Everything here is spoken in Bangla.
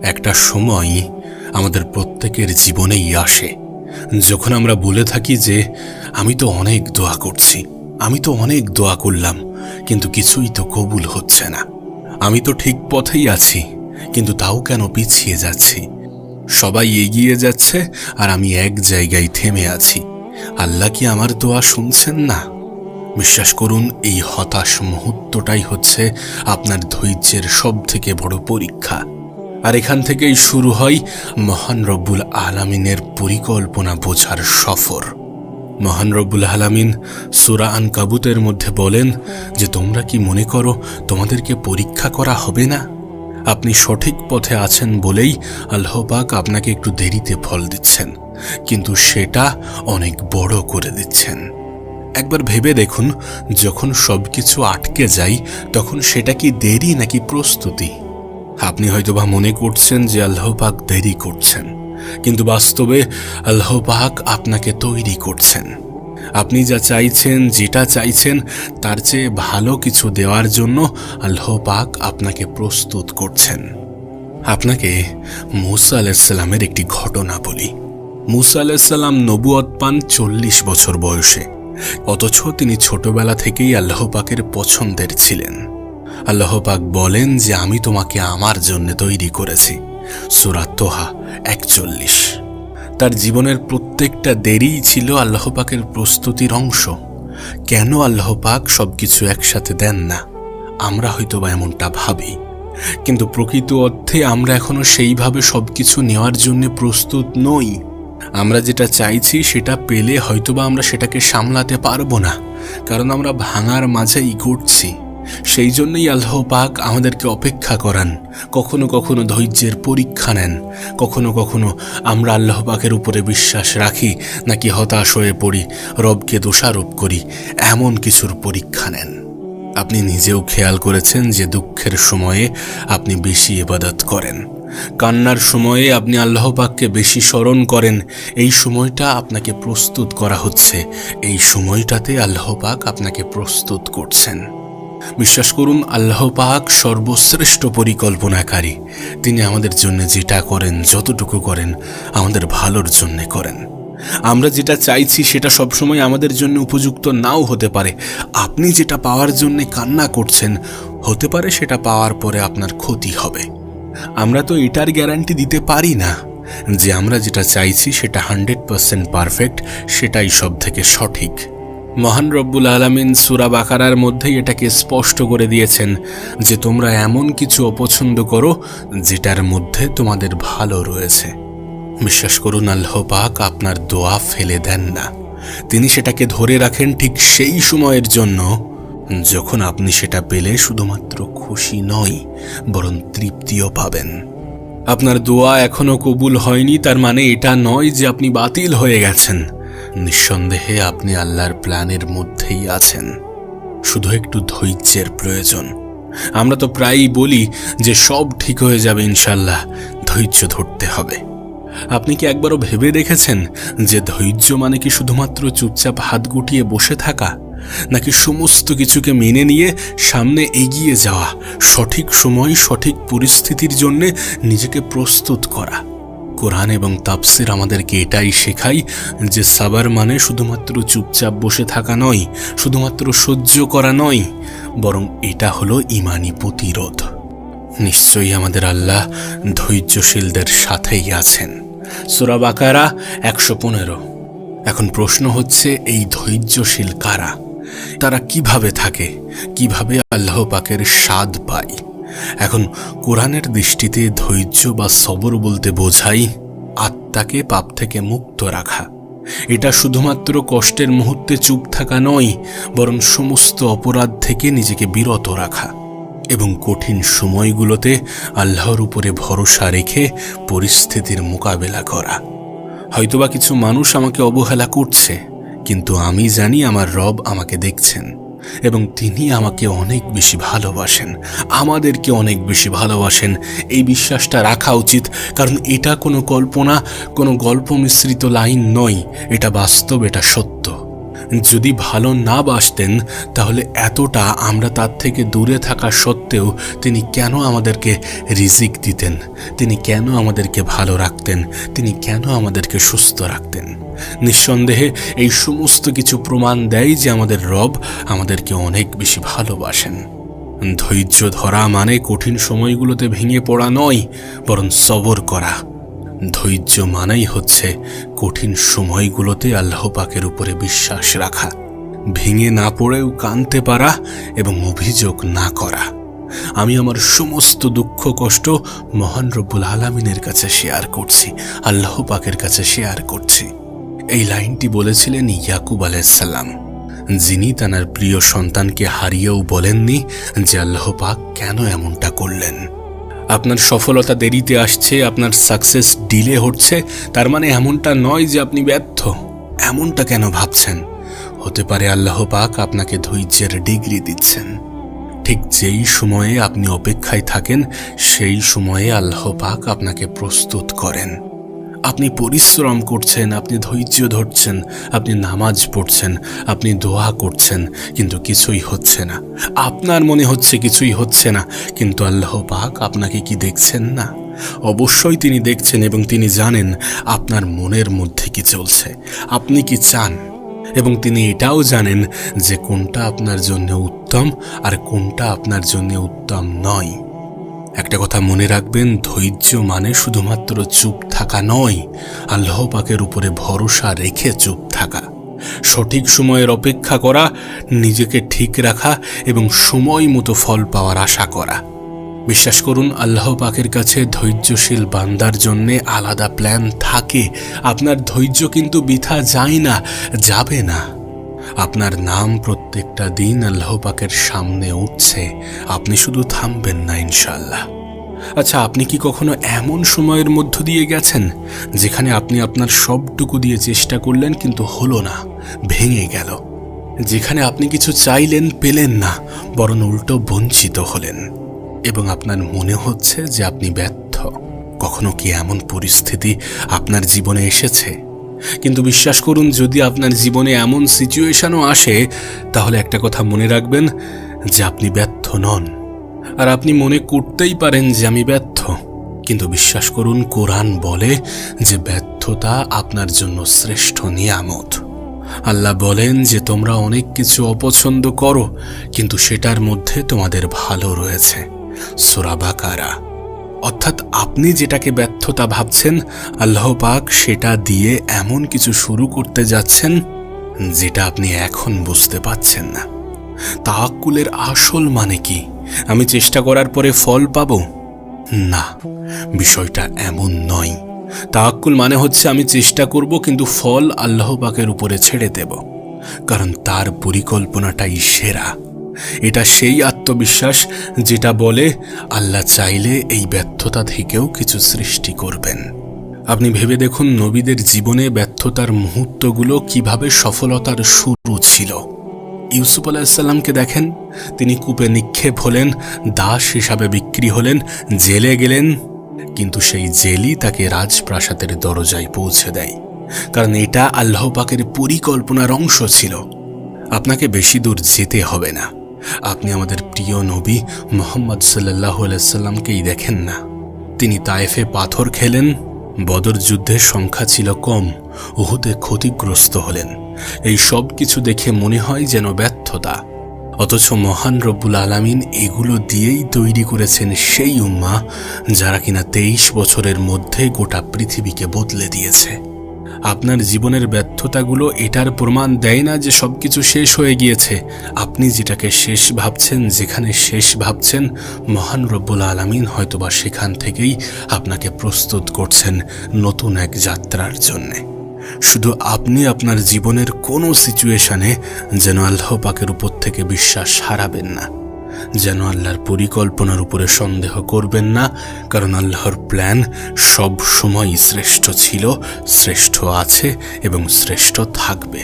একটা সময় আমাদের প্রত্যেকের জীবনেই আসে যখন আমরা বলে থাকি যে আমি তো অনেক দোয়া করছি, আমি তো অনেক দোয়া করলাম, কিন্তু কিছুই তো কবুল হচ্ছে না। আমি তো ঠিক পথেই আছি, কিন্তু তাও কেন পিছিয়ে যাচ্ছি? সবাই এগিয়ে যাচ্ছে আর আমি এক জায়গায় থেমে আছি। আল্লাহ কি আমার দোয়া শুনছেন না? বিশ্বাস করুন, এই হতাশ মুহূর্তটাই হচ্ছে আপনার ধৈর্যের সবথেকে বড় পরীক্ষা। আর এখান থেকেই শুরু হয় মহান রব্বুল আলামিনের পরিকল্পনা বোঝার সফর। মহান রব্বুল আলামিন সূরা আনকাবুতের মধ্যে বলেন যে তোমরা কি মনে করো তোমাদেরকে পরীক্ষা করা হবে না? আপনি সঠিক পথে আছেন বলেই আল্লাহ পাক আপনাকে একটু দেরিতে ফল দিচ্ছেন, কিন্তু সেটা অনেক বড় করে দিচ্ছেন। একবার ভেবে দেখুন, যখন সবকিছু আটকে যায় তখন সেটা কি দেরি নাকি প্রস্তুতি? আপনি হয়তোবা মনে করছেন যে আল্লাহ পাক দেরি করছেন, কিন্তু বাস্তবে আল্লাহ পাক আপনাকে তৈরি করছেন। আপনি যা চাইছেন, যেটা চাইছেন তার চেয়ে ভালো কিছু দেওয়ার জন্য আল্লাহ পাক আপনাকে প্রস্তুত করছেন। আপনাকে মূসা আলাইহিস সালামের একটি ঘটনা বলি। মূসা আলাইহিস সালাম নবুয়ত পান 40 বছর বয়সে, অথচ তিনি ছোটবেলা থেকেই আল্লাহ পাকের পছন্দের ছিলেন। আল্লাহ পাক বলেন যে আমি তোমাকে আমার জন্য তৈরি করেছি, সূরা তোহা 41। তার জীবনের প্রত্যেকটা দেরিই ছিল আল্লাহ পাকের প্রস্তুতির অংশ। কেন আল্লাহ পাক সবকিছু একসাথে দেন না? আমরা হয়তোবা এমনটা ভাবি, কিন্তু প্রকৃত অর্থে আমরা এখনো সেইভাবে সবকিছু নেওয়ার জন্য প্রস্তুত নই। আমরা যেটা চাইছি সেটা পেলে হয়তোবা আমরা সেটাকে সামলাতে পারবো না, কারণ আমরা ভাঙার মাঝেই ঘুরছি। সেই জন্যই আল্লাহ পাক আমাদেরকে অপেক্ষা করান, কখনো কখনো ধৈর্যের পরীক্ষা নেন, কখনো কখনো আমরা আল্লাহ পাকের উপরে বিশ্বাস রাখি নাকি হতাশ হয়ে পড়ি, রবকে দোষারোপ করি, এমন কিছুর পরীক্ষা নেন। আপনি নিজেও খেয়াল করেছেন যে দুঃখের সময়ে আপনি বেশি ইবাদত করেন, কান্নার সময়ে আপনি আল্লাহ পাককে বেশি স্মরণ করেন। এই সময়টা আপনাকে প্রস্তুত করা হচ্ছে, এই সময়টাতে আল্লাহ পাক আপনাকে প্রস্তুত করছেন। বিশ্বাস করুন, আল্লাহ পাক সর্বশ্রেষ্ঠ পরিকল্পনাকারী। তিনি আমাদের জন্য যেটা করেন, যতটুকু করেন আমাদের ভালোর জন্য করেন। আমরা যেটা চাইছি সেটা সবসময় আমাদের জন্য উপযুক্ত নাও হতে পারে। আপনি যেটা পাওয়ার জন্য কান্না করছেন, হতে পারে সেটা পাওয়ার পরে আপনার ক্ষতি হবে। আমরা তো এটার গ্যারান্টি দিতে পারি না যে আমরা যেটা চাইছি সেটা 100% পারফেক্ট, সেটাই সব থেকে সঠিক। মহান রব্বুল আলামিন সূরা বাকারার মধ্যেই এটাকে স্পষ্ট করে দিয়েছেন যে তোমরা এমন কিছু অপছন্দ করো যেটার মধ্যে তোমাদের ভালো রয়েছে। বিশ্বাস করুন, আল্লাহ পাক আপনার দোয়া ফেলে দেন না। তিনি সেটাকে ধরে রাখেন ঠিক সেই সময়ের জন্য যখন আপনি সেটা পেলে শুধুমাত্র খুশি নয়, বরং তৃপ্তিও পাবেন। আপনার দোয়া এখনো কবুল হয়নি তার মানে এটা নয় যে আপনি বাতিল হয়ে গেছেন। নিঃসন্দেহে আপনি আল্লাহর প্ল্যানের মধ্যেই আছেন, শুধু একটু ধৈর্যের প্রয়োজন। আমরা তো প্রায়ই বলি যে সব ঠিক হয়ে যাবে ইনশাল্লাহ, ধৈর্য ধরতে হবে। আপনি কি একবারও ভেবে দেখেছেন যে ধৈর্য মানে কি শুধুমাত্র চুপচাপ হাত গুটিয়ে বসে থাকা, নাকি সমস্ত কিছুকে মেনে নিয়ে সামনে এগিয়ে যাওয়া, সঠিক সময় সঠিক পরিস্থিতির জন্য নিজেকে প্রস্তুত করা? কোরআন এবং তাফসীর আমাদেরকে এটাই শেখায় যে সাবার মানে শুধুমাত্র চুপচাপ বসে থাকা নয়, শুধুমাত্র সহ্য করা নয়, বরং এটা হলো ঈমানি প্রতিরোধ। নিশ্চয়ই আমাদের আল্লাহ ধৈর্যশীলদের সাথেই আছেন। সূরা বাকারা 115। এখন প্রশ্ন হচ্ছে, এই ধৈর্যশীল কারা? তারা কিভাবে থাকে, কিভাবে আল্লাহ পাকের স্বাদ পায়? এখন কোরআনের দৃষ্টিতে ধৈর্য বা সবর বলতে বোঝায় আত্মাকে পাপ থেকে মুক্ত রাখা। এটা শুধুমাত্র কষ্টের মুহূর্তে চুপ থাকা নয়, বরং সমস্ত অপরাধ থেকে নিজেকে বিরত রাখা এবং কঠিন সময়গুলোতে আল্লাহর উপরে ভরসা রেখে পরিস্থিতির মোকাবেলা করা। হয়তোবা কিছু মানুষ আমাকে অবহেলা করছে, কিন্তু আমি জানি আমার রব আমাকে দেখছেন এবং তিনি আমাকে অনেক বেশি ভালোবাসেন, আমাদেরকে অনেক বেশি ভালোবাসেন। এই বিশ্বাসটা রাখা উচিত, কারণ এটা কোনো কল্পনা, কোনো গল্প মিশ্রিত লাইন নয়, এটা বাস্তব, এটা সত্য। যদি ভালো না বাসতেন তাহলে এতটা আমরা তার থেকে দূরে থাকা সত্ত্বেও তিনি কেন আমাদেরকে রিজিক দিতেন, তিনি কেন আমাদেরকে ভালো রাখতেন, তিনি কেন আমাদেরকে সুস্থ রাখতেন? নিঃসন্দেহে এই সমস্ত কিছু প্রমাণ দেয় যে আমাদের রব আমাদেরকে অনেক বেশি ভালোবাসেন। ধৈর্য ধরা মানে কঠিন সময়গুলোতে ভেঙে পড়া নয়, বরং সবর করা। ধৈর্য মানেই হচ্ছে কঠিন সময়গুলোতে আল্লাহ পাকের উপরে বিশ্বাস রাখা, ভেঙে না পড়েও কাঁদতে পারা এবং অভিযোগ না করা। আমি আমার সমস্ত দুঃখ কষ্ট মহান রব্বুল আলামিনের কাছে শেয়ার করছি, আল্লাহ পাকের কাছে শেয়ার করছি। এই লাইনটি বলেছিলেন ইয়াকুব আলাইহিস সালাম, যিনি তার প্রিয় সন্তানকে হারিয়েও বলেননি যে আল্লাহ পাক কেন এমনটা করলেন। আপনার সফলতা দেরিতে আসছে, আপনার সাকসেস ডিলে হচ্ছে, তার মানে এমনটা নয় যে আপনি ব্যর্থ। এমনটা কেন ভাবছেন? হতে পারে আল্লাহ পাক আপনাকে ধৈর্যের ডিগ্রি দিচ্ছেন। ঠিক যেই সময়ে আপনি অপেক্ষায় থাকেন সেই সময়ে আল্লাহ পাক আপনাকে প্রস্তুত করেন। আপনি পরিশ্রম করছেন, আপনি ধৈর্য ধরছেন, আপনি নামাজ পড়ছেন, আপনি দোয়া করছেন, কিন্তু কিছুই হচ্ছে না। আপনার মনে হচ্ছে কিছুই হচ্ছে না, কিন্তু আল্লাহ পাক আপনাকে কি দেখছেন না? অবশ্যই তিনি দেখছেন এবং তিনি জানেন আপনার মনের মধ্যে কি চলছে, আপনি কি চান। এবং তিনি এটাও জানেন যে কোনটা আপনার জন্য উত্তম আর কোনটা আপনার জন্য উত্তম নয়। একটা কথা মনে রাখবেন, ধৈর্য মানে শুধুমাত্র চুপ থাকা নয়, আল্লাহ পাকের উপরে ভরসা রেখে চুপ থাকা, সঠিক সময়ের অপেক্ষা করা, নিজেকে ঠিক রাখা এবং সময় মতো ফল পাওয়ার আশা করা। বিশ্বাস করুন, আল্লাহ পাকের কাছে ধৈর্যশীল বান্দার জন্যে আলাদা প্ল্যান থাকে। আপনার ধৈর্য কিন্তু বৃথা যায় না, যাবে না। আপনার নাম প্রত্যেকটা দিন আল্লাহ পাকের সামনে উঠছে, আপনি শুধু থামবেন না ইনশাআল্লাহ। আচ্ছা, আপনি কি কখনো এমন সময়ের মধ্য দিয়ে গেছেন যেখানে আপনি আপনার সবটুকু দিয়ে চেষ্টা করলেন কিন্তু হলো না, ভেঙে গেল? যেখানে আপনি কিছু চাইলেন, পেলেন না, বরং উল্টো বঞ্চিত হলেন এবং আপনার মনে হচ্ছে যে আপনি ব্যর্থ? কখনো কি এমন পরিস্থিতি আপনার জীবনে এসেছে? কিন্তু বিশ্বাস করুন, যদি আপনার জীবনে এমন সিচুয়েশনও আসে, তাহলে একটা কথা মনে রাখবেন যে আপনি ব্যর্থ নন। আর আপনি মনে করতেই পারেন যে আমি ব্যর্থ, কিন্তু বিশ্বাস করুন, কোরআন বলে যে ব্যর্থতা আপনার জন্য শ্রেষ্ঠ নিয়ামত। আল্লাহ বলেন যে তোমরা অনেক কিছু অপছন্দ করো, কিন্তু সেটার মধ্যে তোমাদের ভালো রয়েছে। সূরা বাকারা। অর্থাৎ আপনি যেটাকে ব্যর্থতা ভাবছেন, আল্লাহ পাক সেটা দিয়ে এমন কিছু শুরু করতে যাচ্ছেন যেটা আপনি এখন বুঝতে পাচ্ছেন না। তাওয়াক্কুলের আসল মানে কি? আমি চেষ্টা করার পরে ফল পাবো? না, বিষয়টা এমন নয়। তাওয়াক্কুল মানে হচ্ছে আমি চেষ্টা করব কিন্তু ফল আল্লাহ পাকের উপরে ছেড়ে দেব, কারণ তার পরিকল্পনাটাই সেরা। এটা সেই আত্মবিশ্বাস যেটা বলে আল্লাহ চাইলে এই ব্যর্থতা থেকেও কিছু সৃষ্টি করবেন। আপনি ভেবে দেখুন, নবীদের জীবনে ব্যর্থতার মুহূর্তগুলো কিভাবে সফলতার শুরু ছিল। ইউসুফ আলাইহিস সালামকে দেখেন, তিনি কূপে নিক্ষেপ হলেন, দাস হিসাবে বিক্রি হলেন, জেলে গেলেন, কিন্তু সেই জেলই তাকে রাজপ্রাসাদের দরজায় পৌঁছে দেয়, কারণ এটা আল্লাহ পাকের পরিকল্পনার অংশ ছিল। আপনাকে বেশি দূর যেতে হবে না, আপনি আমাদের প্রিয় নবী মুহাম্মদ সাল্লাল্লাহু আলাইহি সাল্লামকেই দেখেন না। তিনি তায়েফে পাথর খেলেন, বদর যুদ্ধের সংখ্যা ছিল কম, উহুদে ক্ষতিগ্রস্ত হলেন। এই সব কিছু দেখে মনে হয় যেন ব্যর্থতা, অথচ মহান রব্বুল আলামিন এগুলো দিয়েই তৈরি করেছেন সেই উম্মাহ যারা কিনা 23 বছরের মধ্যে গোটা পৃথিবীকে বদলে দিয়েছে। আপনার জীবনের ব্যর্থতাগুলো এটার প্রমাণ দেয় না যে সবকিছু শেষ হয়ে গিয়েছে। আপনি যেটাকে শেষ ভাবছেন, যেখানে শেষ ভাবছেন, মহান রব্বুল আলামিন হয়তোবা সেখান থেকেই আপনাকে প্রস্তুত করছেন নতুন এক যাত্রার জন্যে। শুধু আপনি আপনার জীবনের কোনো সিচুয়েশনে যেন আল্লাহ পাকের উপর থেকে বিশ্বাস হারাবেন না, যেন আল্লাহর পরিকল্পনার উপরে সন্দেহ করবেন না, কারণ আল্লাহর প্ল্যান সব সময়ই শ্রেষ্ঠ ছিল, শ্রেষ্ঠ আছে এবং শ্রেষ্ঠ থাকবে।